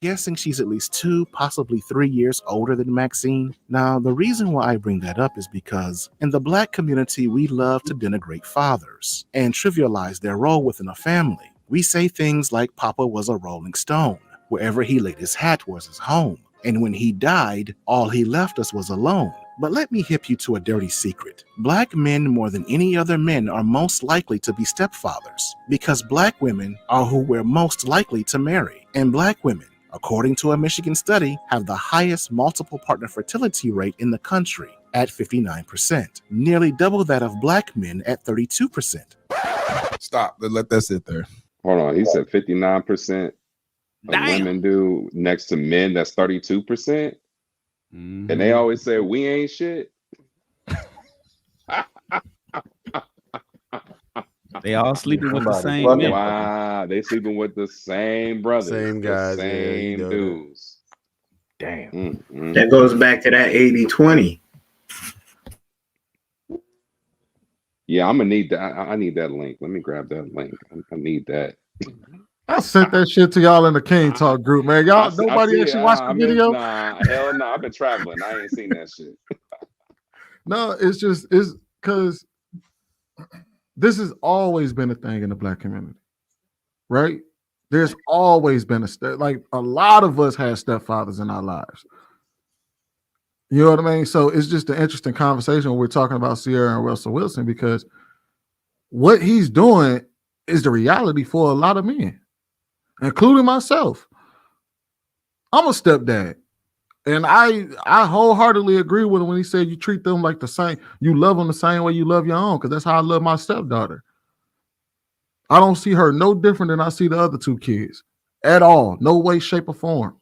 guessing she's at least 2, possibly 3 years older than Maxine. Now, the reason why I bring that up is because in the black community, we love to denigrate fathers and trivialize their role within a family. We say things like Papa was a rolling stone. Wherever he laid his hat was his home. And when he died, all he left us was alone. But let me hip you to a dirty secret. Black men, more than any other men, are most likely to be stepfathers because black women are who we're most likely to marry. And black women, according to a Michigan study, have the highest multiple partner fertility rate in the country at 59%, nearly double that of black men at 32%. Stop. Let that sit there. Hold on. He said 59% of women do next to men. That's 32%. And they always say, we ain't shit. They all sleeping with the same men. Wow, they sleeping with the same brothers, same guys, the same dudes. Damn. That goes back to that 80-20. Yeah, I'm gonna need that. I need that link. Let me grab that link. I need that. I sent that shit to y'all in the King Talk group, man. Y'all, nobody actually watched the video. Nah, hell no. I've been traveling. I ain't seen that shit. No, it's because this has always been a thing in the black community, right? There's always been a lot of us had stepfathers in our lives. You know what I mean? So it's just an interesting conversation when we're talking about Sierra and Russell Wilson, because what he's doing is the reality for a lot of men, including myself. I'm a stepdad. And I wholeheartedly agree with him when he said you treat them like the same, you love them the same way you love your own, because that's how I love my stepdaughter. I don't see her no different than I see the other two kids at all. No way, shape, or form.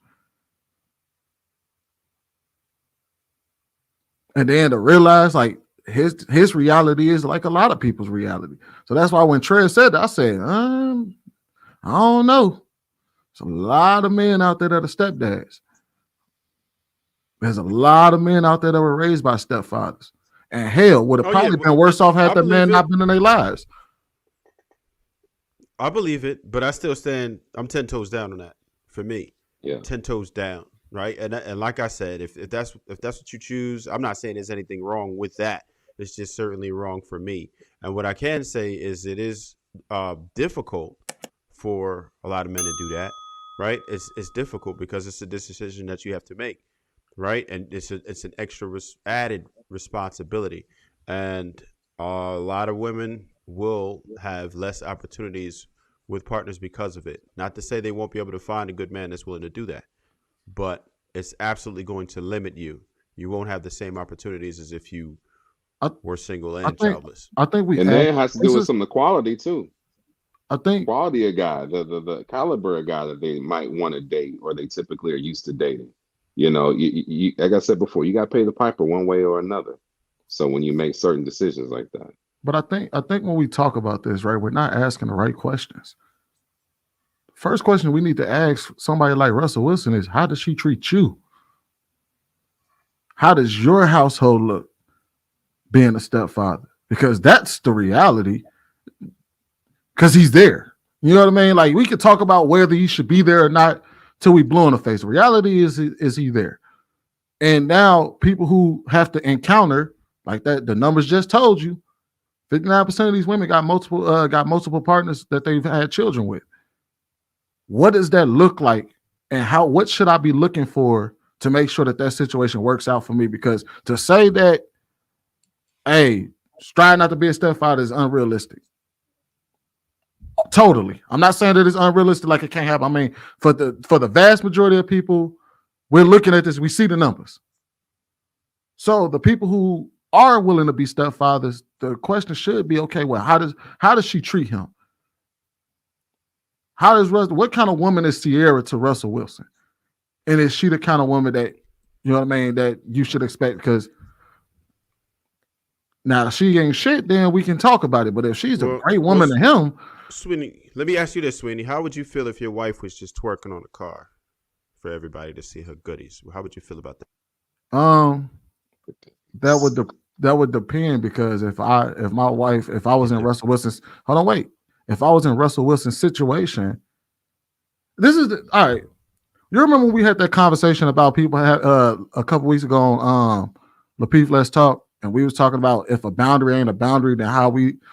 And then to realize like his reality is like a lot of people's reality. So that's why when Trey said that, I said, I don't know. There's a lot of men out there that are stepdads. There's a lot of men out there that were raised by stepfathers. And hell, would have probably been worse off had that man not been in their lives. I believe it, but I still stand, I'm 10 toes down on that for me. Yeah. 10 toes down, right? And like I said, if that's what you choose, I'm not saying there's anything wrong with that. It's just certainly wrong for me. And what I can say is it is difficult for a lot of men to do that, right? It's difficult because it's a decision that you have to make. Right. And it's an extra added responsibility. And a lot of women will have less opportunities with partners because of it. Not to say they won't be able to find a good man that's willing to do that, but it's absolutely going to limit you. You won't have the same opportunities as if you were single and childless. I think and then it has to do with some of the quality too. I think quality of guy, the caliber of guy that they might want to date or they typically are used to dating. You know, you like I said before, you got to pay the piper one way or another. So when you make certain decisions like that. But I think when we talk about this, right, we're not asking the right questions. First question we need to ask somebody like Russell Wilson is, how does she treat you? How does your household look being a stepfather? Because that's the reality. Because he's there. You know what I mean? Like, we could talk about whether he should be there or not till we blow in the face. The reality is he there? And now people who have to encounter like that, the numbers just told you, 59% of these women got multiple partners that they've had children with. What does that look like? And what should I be looking for to make sure that situation works out for me? Because to say that, hey, strive not to be a stepfather is unrealistic. Totally. I'm not saying that it's unrealistic, like it can't happen. I mean, for the vast majority of people, we're looking at this, we see the numbers. So the people who are willing to be stepfathers, the question should be, okay, well, how does she treat him? What kind of woman is Sierra to Russell Wilson? And is she the kind of woman that, you know what I mean, that you should expect? Because now if she ain't shit, then we can talk about it. But if she's a great woman to him, Sweeney, let me ask you this, Sweeney. How would you feel if your wife was just twerking on the car for everybody to see her goodies? How would you feel about that? That would depend, because if I was in Russell Wilson's, if I was in Russell Wilson's situation, all right. You remember when we had that conversation about people had a couple weeks ago on Lapeef Let's Talk, and we was talking about if a boundary ain't a boundary, then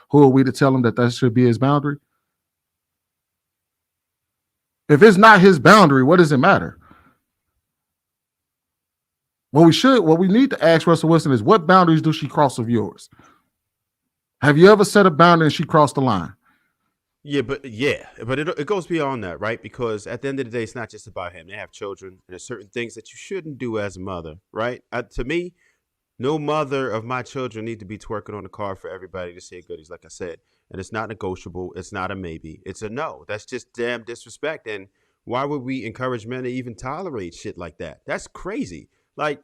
who are we to tell him that should be his boundary? If it's not his boundary, what does it matter? What we need to ask Russell Wilson is, what boundaries do she cross of yours? Have you ever set a boundary and she crossed the line? Yeah, but it goes beyond that, right? Because at the end of the day, it's not just about him. They have children, and there's certain things that you shouldn't do as a mother, right? To me, no mother of my children need to be twerking on the car for everybody to say goodies, like I said. And it's not negotiable. It's not a maybe. It's a no. That's just damn disrespect. And why would we encourage men to even tolerate shit like that? That's crazy. Like,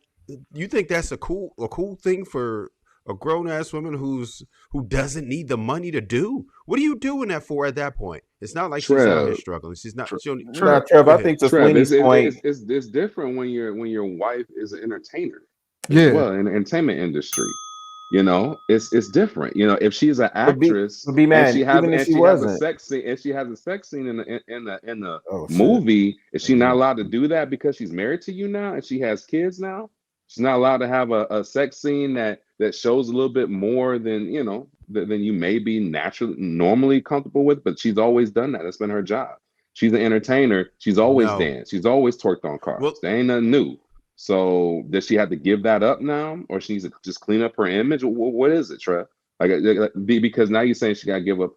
you think that's a cool thing for a grown ass woman who doesn't need the money to do? What are you doing that for at that point? It's not like she's out here struggling. She's not. Trev, I think to Sweeney's point, it's different when your wife is an entertainer. Yeah, well, in the entertainment industry, you know, it's different. You know, if she's an actress, be mad, and she has a sex scene in the movie, is she not allowed to do that because she's married to you now and she has kids now? She's not allowed to have a sex scene that shows a little bit more than, you know, than you may be normally comfortable with, but she's always done that. That's been her job. She's an entertainer. She's always danced. She's always twerked on cars. Well, there ain't nothing new. So does she have to give that up now, or she needs to just clean up her image? What is it, Trev? Because now you're saying she got to give up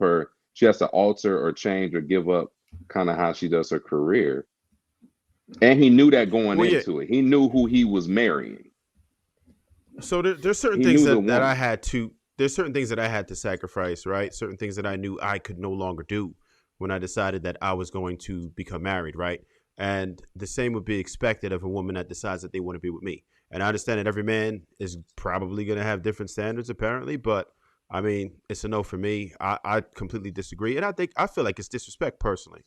she has to alter or change or give up kind of how she does her career. And he knew that going into it. He knew who he was marrying. So there's certain things that I had to. There's certain things that I had to sacrifice, right? Certain things that I knew I could no longer do when I decided that I was going to become married, right? And the same would be expected of a woman that decides that they want to be with me. And I understand that every man is probably going to have different standards, apparently. But I mean, it's a no for me. I completely disagree. And I feel like it's disrespect personally.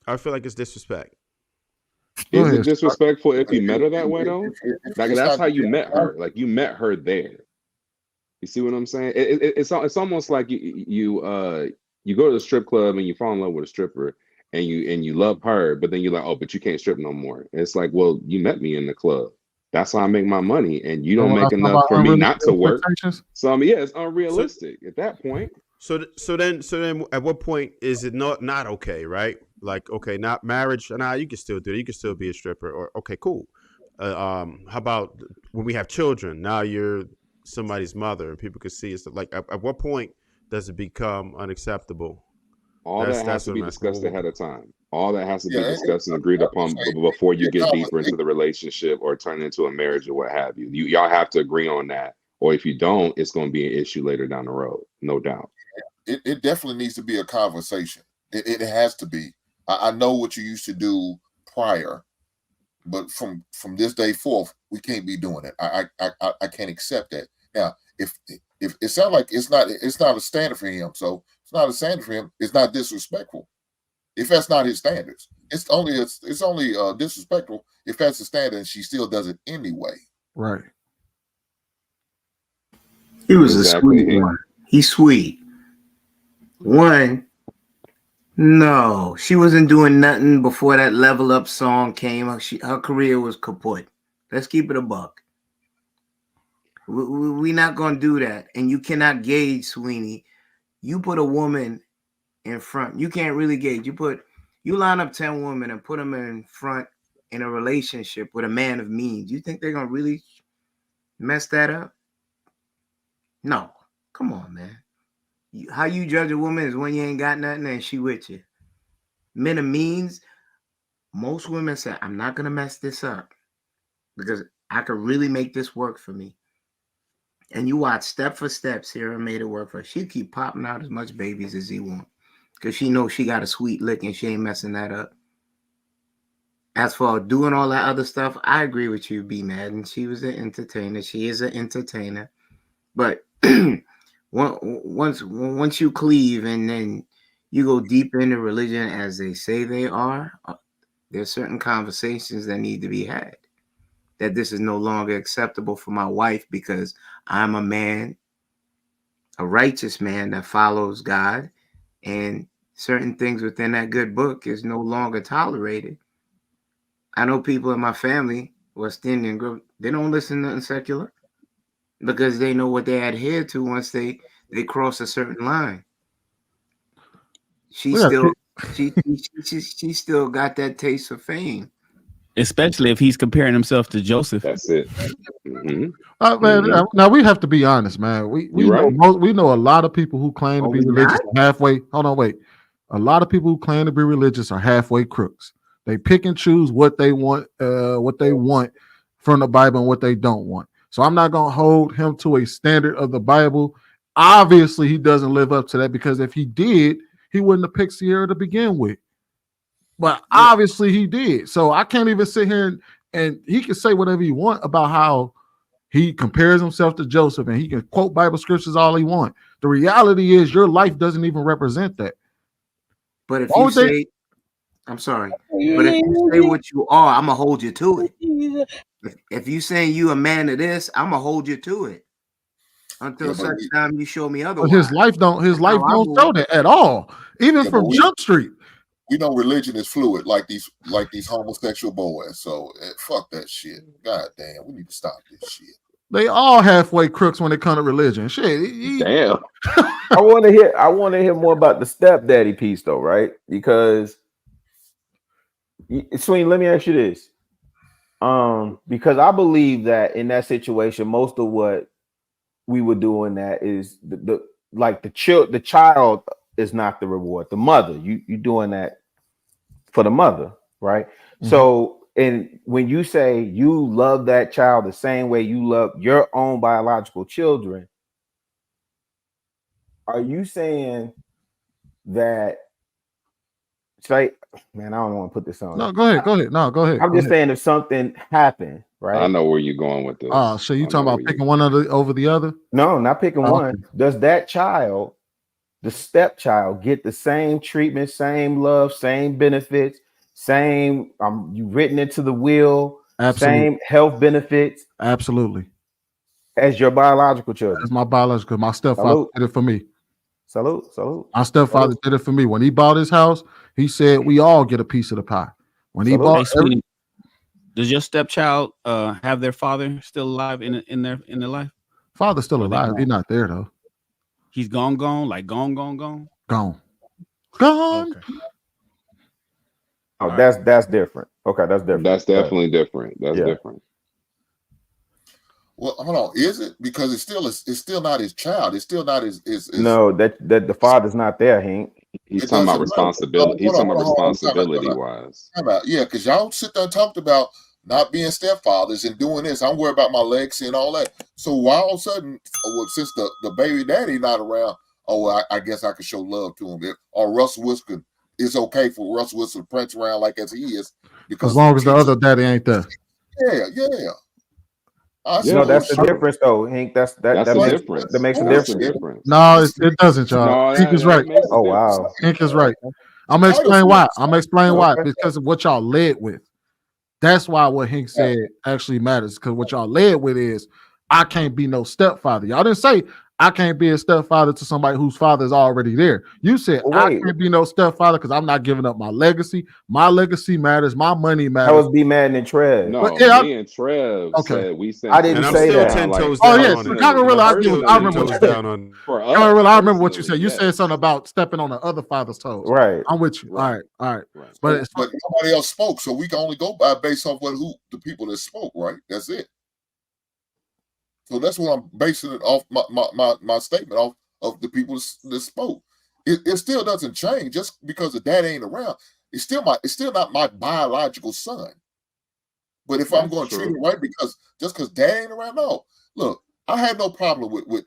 I feel like it's disrespect. Is it disrespectful if you met her that way, though? Like, that's how you met her. Like, you met her there. You see what I'm saying? It's almost like you go to the strip club and you fall in love with a stripper. And you love her, but then you're like, oh, but you can't strip no more. And it's like, well, you met me in the club. That's how I make my money, and you don't make enough for me not to work. So I mean, yeah, it's unrealistic at that point. So then, at what point is it not okay, right? Like, okay, not marriage. Nah, you can still do it. You can still be a stripper. Or okay, cool. How about when we have children? Now you're somebody's mother, and people can see it's like, at what point does it become unacceptable? All that has to be discussed ahead of time. All that has to be discussed and agreed upon before you get deeper into the relationship or turn into a marriage or what have you. Y'all have to agree on that. Or if you don't, it's going to be an issue later down the road. No doubt. It definitely needs to be a conversation. It has to be. I know what you used to do prior, but from this day forth, we can't be doing it. I can't accept that. Now, if it sounds like it's not a standard for him, so it's not a standard for him. It's not disrespectful if that's not his standards. It's only disrespectful if that's the standard and she still does it anyway. Right. He was a sweet one. He's sweet. One, no, she wasn't doing nothing before that Level Up song came. Her career was kaput. Let's keep it a buck. We're not going to do that. And you cannot gauge, Sweeney. You put a woman in front. You can't really gauge. You line up 10 women and put them in front in a relationship with a man of means. You think they're going to really mess that up? No. Come on, man. How you judge a woman is when you ain't got nothing and she with you. Men of means, most women say, I'm not going to mess this up because I could really make this work for me. And you watch step for step, Sarah made it work for her. She'll keep popping out as much babies as he wants because she knows she got a sweet lick and she ain't messing that up. As for doing all that other stuff, I agree with you, B. Madden. She was an entertainer. She is an entertainer. But once you cleave and then you go deep into religion as they say they are, there's certain conversations that need to be had. That this is no longer acceptable for my wife because I'm a man, a righteous man that follows God, and certain things within that good book is no longer tolerated. I know people in my family, West Indian group, they don't listen to nothing secular because they know what they adhere to once they cross a certain line. She still got that taste of fame. Especially if he's comparing himself to Joseph. That's it. Mm-hmm. Man, now we have to be honest, man. We know right. we know a lot of people who claim to be religious halfway. Hold on, wait. A lot of people who claim to be religious are halfway crooks. They pick and choose what they want from the Bible and what they don't want. So I'm not gonna hold him to a standard of the Bible. Obviously, he doesn't live up to that because if he did, he wouldn't have picked Sierra to begin with. But obviously he did. So I can't even sit here and he can say whatever he want about how he compares himself to Joseph and he can quote Bible scriptures all he wants. The reality is your life doesn't even represent that. But if you say, I'm sorry, but if you say what you are, I'm gonna hold you to it. If you saying you a man of this, I'm gonna hold you to it until such time you show me otherwise. His life don't show that at all. Even from Jump Street. We know religion is fluid, like these homosexual boys. So fuck that shit. God damn, we need to stop this shit. They all halfway crooks when it comes to religion. Shit. Damn. I want to hear more about the stepdaddy piece, though, right? Because, Sweeney, let me ask you this. Because I believe that in that situation, most of what we would do in that is the child is not the reward. The mother, you doing that for the mother, right? Mm-hmm. So, and when you say you love that child the same way you love your own biological children, are you saying that? Man, I don't want to put this on. No, go ahead. No, go ahead. I'm just saying if something happened, right? I know where you're going with this. Oh, so you talking about picking one over the other? No, not picking one. Okay. Does that child, the stepchild, get the same treatment, same love, same benefits, same you written into the will, same health benefits? Absolutely. As your biological children. That's my biological. My stepfather did it for me. Salute. My stepfather did it for me. When he bought his house, he said we all get a piece of the pie. When he bought does your stepchild have their father still alive in their life? Father's still alive. He's not there though. He's gone, like gone. Gone. Okay. Oh, that's different. Okay, that's different. That's definitely different. That's different. Well, hold on. Is it because it's still not his child? It's still not his No, that the father's not there, Hank. He's talking about responsibility. He's talking about responsibility wise. Yeah, because y'all sit there and talked about not being stepfathers and doing this. I'm worried about my legacy and all that. So why all of a sudden, since the baby daddy not around, I guess I could show love to him. Or Russell Wilson, it's okay for Russell Wilson to prance around like as he is, because as long as the other daddy ain't there. Yeah. No, that's the difference, though, Hank. That makes a difference. No, it doesn't, y'all. Hank is right. Oh wow, Hank is right. I'm gonna explain why. Because of what y'all led with. That's why what Hank said actually matters. Because what y'all led with is I can't be no stepfather. Y'all didn't say I can't be a stepfather to somebody whose father is already there. You said I can't be no stepfather because I'm not giving up my legacy. My legacy matters. My money matters. That was B Madden and Trev. No, me and Trev said we said I didn't say that. 10 toes down I remember what you said. You said something about stepping on the other father's toes. Right. I'm with you. All right. But nobody else spoke, so we can only go by based off the people that spoke. Right. That's it. So that's what I'm basing it off my statement off of the people that spoke. It still doesn't change just because the dad ain't around. It's still not my biological son. But if I'm going to treat it right because dad ain't around, no. Look, I had no problem with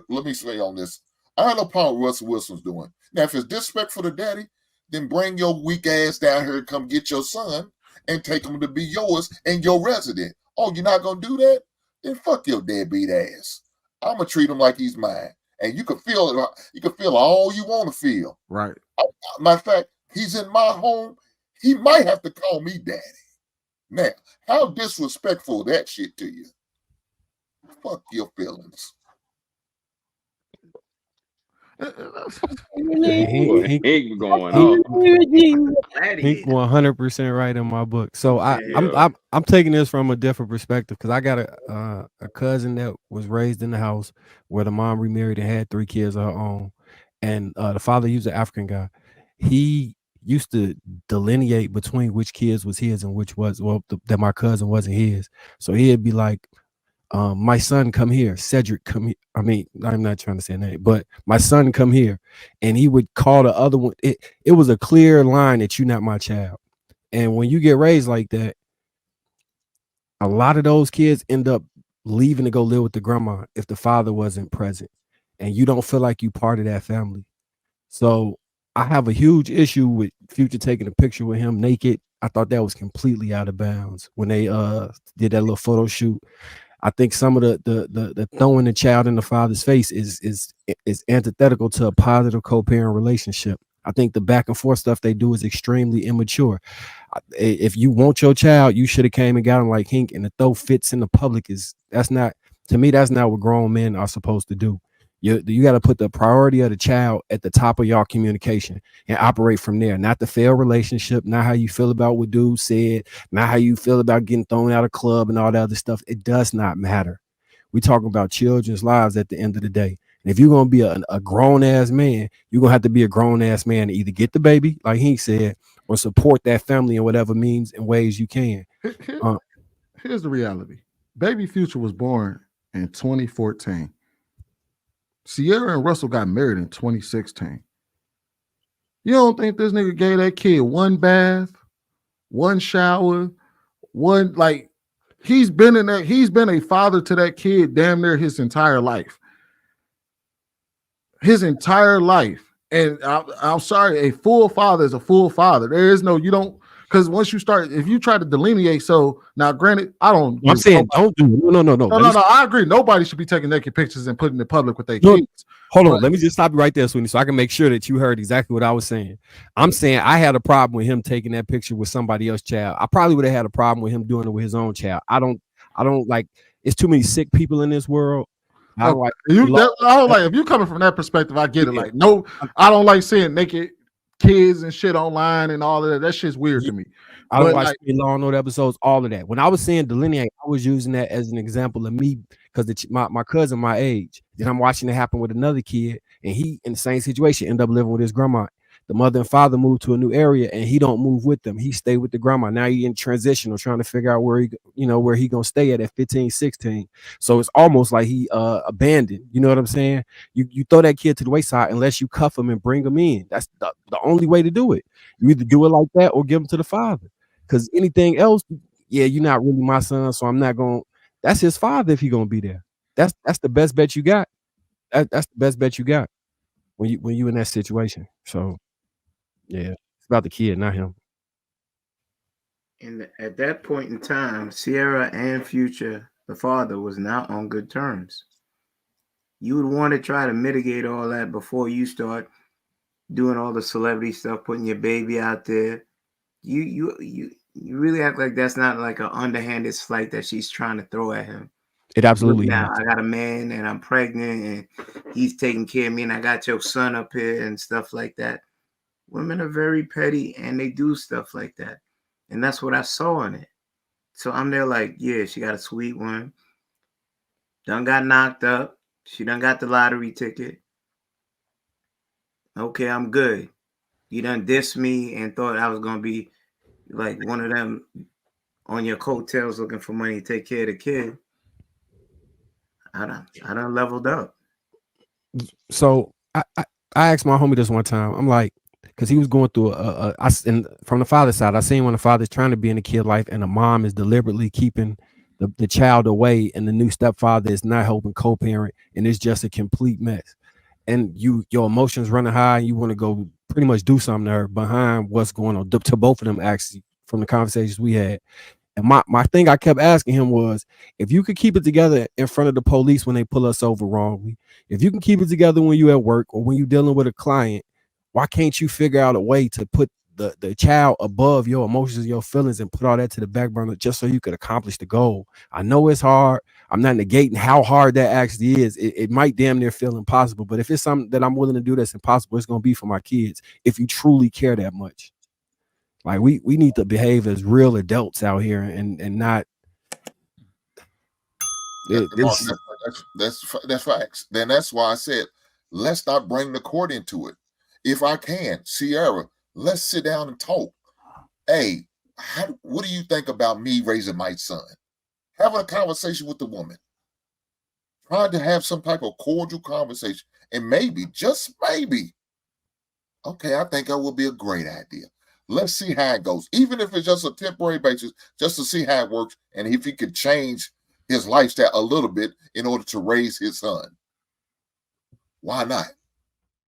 let me say on this. I had no problem with Russell Wilson's doing. Now, if it's disrespectful to daddy, then bring your weak ass down here and come get your son and take him to be yours and your resident. Oh, you're not gonna do that? Then fuck your deadbeat ass. I'm gonna treat him like he's mine, and you can feel it. You can feel all you want to feel. Right. Matter of fact, he's in my home. He might have to call me daddy. Now, how disrespectful that shit to you? Fuck your feelings. Boy, Hank Hank going off. Hank 100% right in my book. So Yeah. I'm taking this from a different perspective because I got a cousin that was raised in the house where the mom remarried and had 3 kids of her own, and the father, he was an African guy. He used to delineate between which kids was his and which was that my cousin wasn't his. So he'd be like, my son, come here. Cedric, come here. I mean, I'm not trying to say that, but my son, come here. And he would call the other one. It was a clear line that you're not my child. And when you get raised like that, a lot of those kids end up leaving to go live with the grandma if the father wasn't present. And you don't feel like you part of that family. So I have a huge issue with Future taking a picture with him naked. I thought that was completely out of bounds when they did that little photo shoot. I think some of the throwing the child in the father's face is antithetical to a positive co-parent relationship. I think the back and forth stuff they do is extremely immature. If you want your child, you should have came and got him like Hink, and to throw fits in the public that's not, to me, that's not what grown men are supposed to do. You got to put the priority of the child at the top of y'all communication and operate from there. Not the failed relationship, not how you feel about what dude said, not how you feel about getting thrown out of club and all that other stuff. It does not matter. We talking about children's lives at the end of the day. And if you're gonna be a grown ass man, you're gonna have to be a grown ass man to either get the baby, like he said, or support that family in whatever means and ways you can. Here's the reality: Baby Future was born in 2014. Sierra and Russell got married in 2016. You don't think this nigga gave that kid one bath, one shower, one, like, he's been a father to that kid damn near his entire life. His entire life. And I'm sorry, a full father is a full father. There is no, you don't, because once you start, if you try to delineate, so now granted, I'm saying don't do no. I agree. Nobody should be taking naked pictures and putting it in public with their kids. Hold on, let me just stop you right there, Sweeney, so I can make sure that you heard exactly what I was saying. I'm saying I had a problem with him taking that picture with somebody else's child. I probably would have had a problem with him doing it with his own child. I don't like, it's too many sick people in this world. I don't like if you coming from that perspective, I get it. Like, no, I don't like seeing naked kids and shit online and all of that. That shit's weird to me. I don't watch Law and Order episodes, all of that. When I was saying delineate, I was using that as an example of me, because my cousin my age, then I'm watching it happen with another kid, and he in the same situation end up living with his grandma. The mother and father moved to a new area, and he don't move with them. He stay with the grandma. Now he in transition or trying to figure out where he gonna stay at 15, 16. So it's almost like he abandoned. You know what I'm saying? You throw that kid to the wayside unless you cuff him and bring him in. That's the only way to do it. You either do it like that or give him to the father. Because anything else, yeah, you're not really my son, so I'm not going. That's his father if he's gonna be there. That's the best bet you got. That's the best bet you got when you in that situation. So yeah, it's about the kid, not him. And at that point in time, Sierra and Future, the father, was not on good terms. You would want to try to mitigate all that before you start doing all the celebrity stuff, putting your baby out there. You really act like that's not like an underhanded slight that she's trying to throw at him. It absolutely now is. I got a man and I'm pregnant and he's taking care of me and I got your son up here and stuff like that. Women are very petty and they do stuff like that. And that's what I saw in it. So I'm there like, yeah, she got a sweet one. Done got knocked up. She done got the lottery ticket. Okay, I'm good. You done dissed me and thought I was going to be like one of them on your coattails looking for money to take care of the kid. I done leveled up. So I asked my homie this one time. I'm like, because he was going through and from the father's side, I seen when the father's trying to be in the kid life and the mom is deliberately keeping the child away, and the new stepfather is not helping co-parent, and it's just a complete mess. And your emotions running high, and you want to go pretty much do something there behind what's going on to both of them, actually, from the conversations we had. And my thing I kept asking him was, if you could keep it together in front of the police when they pull us over wrongly, if you can keep it together when you at work or when you're dealing with a client, why can't you figure out a way to put the child above your emotions and your feelings and put all that to the back burner just so you could accomplish the goal? I know it's hard. I'm not negating how hard that actually is. It might damn near feel impossible, but if it's something that I'm willing to do that's impossible, it's going to be for my kids. If you truly care that much, like we need to behave as real adults out here and not. That's facts. Then that's why I said, let's not bring the court into it. If I can, Sierra, let's sit down and talk. Hey, what do you think about me raising my son? Having a conversation with the woman, trying to have some type of cordial conversation, and maybe, just maybe, okay, I think that would be a great idea. Let's see how it goes, even if it's just a temporary basis, just to see how it works, and if he could change his lifestyle a little bit in order to raise his son. Why not?